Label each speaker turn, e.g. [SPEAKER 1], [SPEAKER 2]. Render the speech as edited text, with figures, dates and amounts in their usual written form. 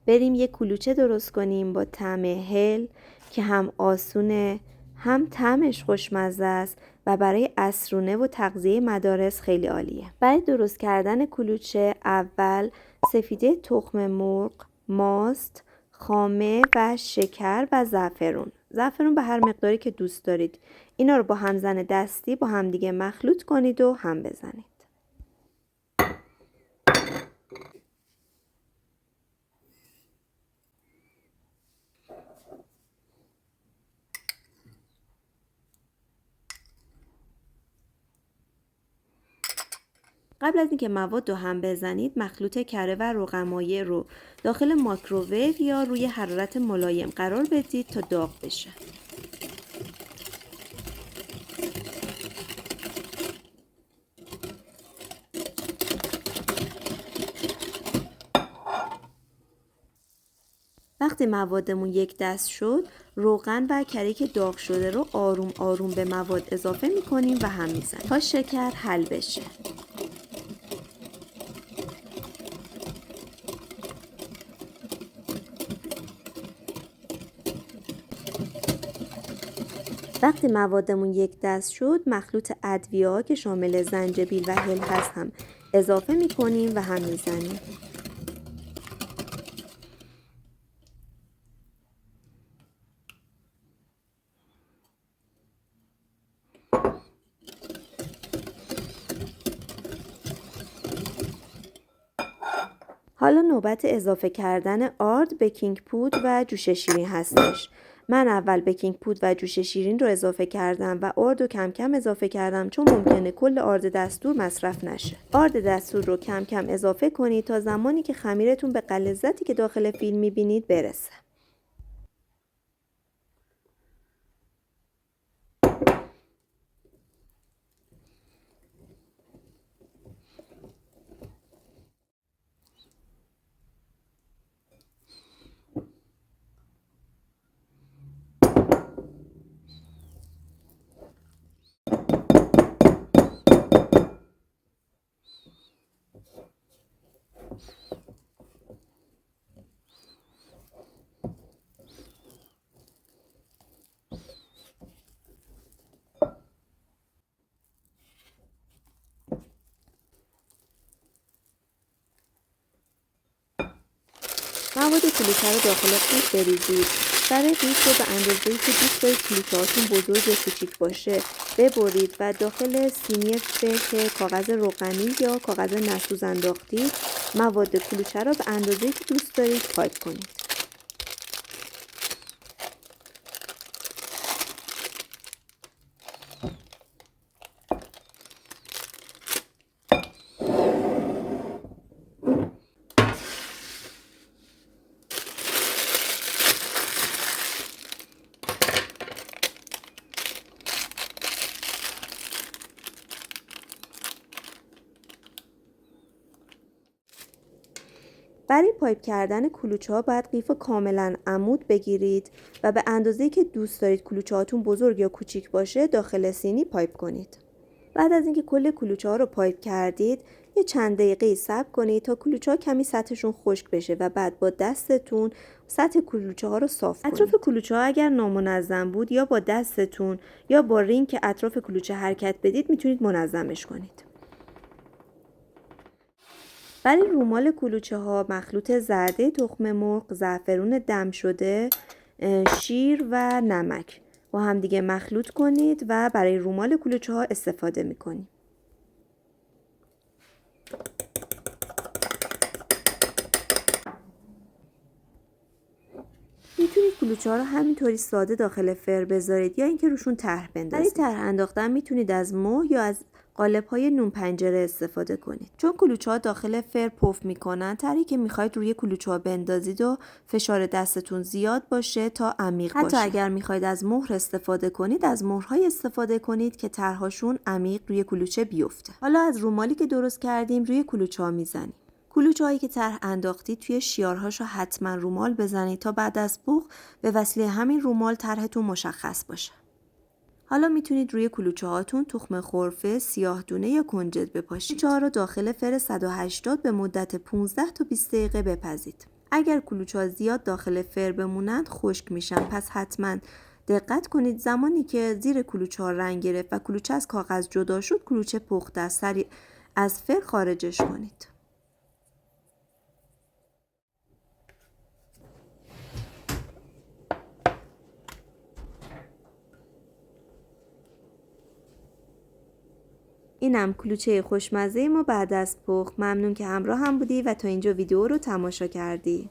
[SPEAKER 1] بریم یه کلوچه درست کنیم با طعم هل که هم آسونه هم طعمش خوشمزه است و برای عصرونه و تغذیه مدارس خیلی عالیه. برای درست کردن کلوچه اول سفیده تخم مرغ، ماست، خامه و شکر و زعفرون به هر مقداری که دوست دارید. اینا رو با همزن دستی با همدیگه مخلوط کنید و هم بزنید. قبل از اینکه مواد رو هم بزنید مخلوط کره و روغن‌مایع رو داخل مایکروویو یا روی حرارت ملایم قرار بدید تا داغ بشه. وقتی موادمون یک دست شد، روغن و کره که داغ شده رو آروم آروم به مواد اضافه می‌کنیم و هم می‌زنیم تا شکر حل بشه. وقتی موادمون یک دست شد، مخلوط ادویه‌ها که شامل زنجبیل و هل هست هم اضافه می‌کنیم و هم می‌زنیم. حالا نوبت اضافه کردن آرد، بیکینگ پودر و جوش شیرین هستش. من اول بیکینگ پودر و جوش شیرین رو اضافه کردم و آرد رو کم کم اضافه کردم چون ممکنه کل آرد دستور مصرف نشه. آرد دستور رو کم کم اضافه کنید تا زمانی که خمیرتون به غلظتی که داخل فیلم می‌بینید برسه. مواد کلوچه رو داخل قوط بریزید. برای قوط رو به اندازه‌ای که دوست دارید کلوچه‌هاتون بزرگ یا کوچیک باشه ببرید و داخل سینی فر که کاغذ روغنی یا کاغذ نسوز انداختید مواد کلوچه رو به اندازه‌ای که دوست دارید پایپ کنید. برای پایپ کردن کلوچه‌ها باید قیف کاملا عمود بگیرید و به اندازه‌ای که دوست دارید کلوچه‌هاتون بزرگ یا کوچیک باشه داخل سینی پایپ کنید. بعد از اینکه کل کلوچه‌ها رو پایپ کردید، یه چند دقیقه صبر کنید تا کلوچه‌ها کمی سطحشون خشک بشه و بعد با دستتون سطح کلوچه‌ها رو صاف کنید. اطراف کلوچه‌ها اگر نامنظم بود یا با دستتون یا با رینگ که اطراف کلوچه حرکت بدید میتونید منظمش کنید. برای رومال کلوچه ها مخلوط زرده تخم مرغ، زعفرون دم شده، شیر و نمک با هم دیگه مخلوط کنید و برای رومال کلوچه ها استفاده میکنید. میتونید کلوچه ها رو همینطوری ساده داخل فر بذارید یا اینکه روشون طرح بندازید. برای طرح انداختن میتونید از مهر یا از قالب‌های نون پنجره استفاده کنید. چون کلوچه‌ها داخل فر پف میکنن، طرحی که میخواید روی کلوچه‌ها بندازید و فشار دستتون زیاد باشه تا عمیق باشه. حتی اگر میخواید از مهر استفاده کنید، از مهرهای استفاده کنید که طرحشون عمیق روی کلوچه بیفته. حالا از رومالی که درست کردیم روی کلوچه‌ها میزنیم. کلوچه‌هایی که طرح انداختید توی شیارهاشو حتما رومال بزنید تا بعد از پخت به وسیله همین رومال طرحتون مشخص باشه. حالا میتونید روی کلوچه هاتون تخم خرفه، سیاه دونه یا کنجد بپاشید. کلوچه ها رو داخل فر 180 به مدت 15 تا 20 دقیقه بپزید. اگر کلوچه‌ها زیاد داخل فر بمونند خشک میشن، پس حتما دقت کنید زمانی که زیر کلوچه‌ها رنگ گرفت و کلوچه از کاغذ جدا شد کلوچه پخته است، سریع از فر خارجش کنید. اینم کلوچه خوشمزه ما بعد از پخت. ممنون که همراه هم بودی و تا اینجا ویدیو رو تماشا کردی.